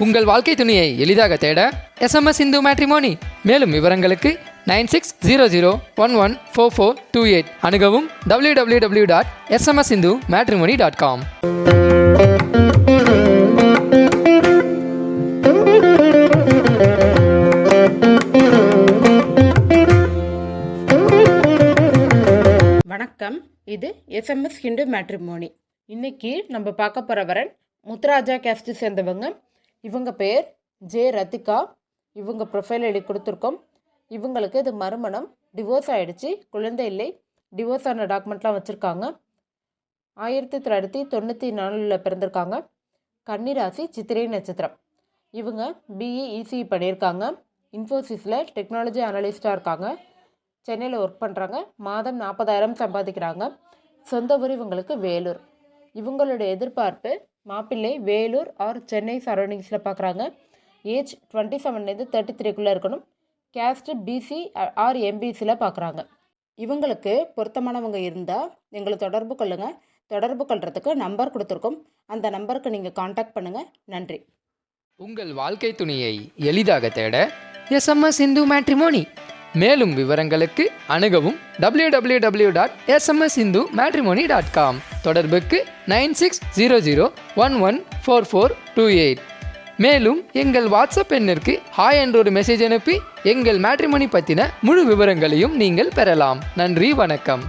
உங்கள் வாழ்க்கை துணையை எளிதாக தேட எஸ்எம்எஸ் இந்து மேட்ரிமோனி. மேலும் விவரங்களுக்கு 9600114428 அணுகவும் www.smsindumatrimony.com. வணக்கம், இது எஸ்எம்எஸ் ஹிந்து மேட்ரிமோனி. இன்னைக்கு நம்ம பார்க்க போகிற வரன் முத்துராஜா கேஸ்ட்டு சேர்ந்தவங்க. இவங்க பேர் ஜே ரத்திகா. இவங்க ப்ரொஃபைல் எழுதி கொடுத்துருக்கோம். இவங்களுக்கு இது மறுமணம், டிவோர்ஸ் ஆகிடுச்சு, குழந்தை இல்லை. டிவோர்ஸ் ஆன டாக்குமெண்ட்லாம் வச்சுருக்காங்க. 1994 பிறந்திருக்காங்க. கன்னிராசி, சித்திரை நட்சத்திரம். இவங்க பிஇ இசிஇ பண்ணியிருக்காங்க. இன்ஃபோசிஸில் டெக்னாலஜி அனலிஸ்டாக இருக்காங்க. சென்னையில் ஒர்க் பண்ணுறாங்க. மாதம் 40,000 சம்பாதிக்கிறாங்க. சொந்த ஊர் இவங்களுக்கு வேலூர். இவங்களுடைய எதிர்பார்ப்பு மாப்பிள்ளை வேலூர் ஆர் சென்னை சரௌண்டிங்ஸில் பார்க்குறாங்க. ஏஜ் 27 33 இருக்கணும். கேஸ்ட்டு பிசி ஆர் எம்பிசியில் பார்க்குறாங்க. இவங்களுக்கு பொருத்தமானவங்க இருந்தால் எங்களை தொடர்பு கொள்ளுங்கள். தொடர்பு கொள்கிறதுக்கு நம்பர் கொடுத்துருக்கோம். அந்த நம்பருக்கு நீங்கள் காண்டாக்ட் பண்ணுங்கள். நன்றி. உங்கள் வாழ்க்கை துணையை எளிதாக தேட எஸ்எம்எஸ் இந்து மேட்ரிமோனி. மேலும் விவரங்களுக்கு அணுகவும் www.smsindumatrimony.com. தொடர்புக்கு 9600114428. மேலும் எங்கள் வாட்ஸ்அப் எண்ணிற்கு ஹாய் என்ற ஒரு மெசேஜ் அனுப்பி எங்கள் மேட்ரிமோனி பற்றின முழு விவரங்களையும் நீங்கள் பெறலாம். நன்றி, வணக்கம்.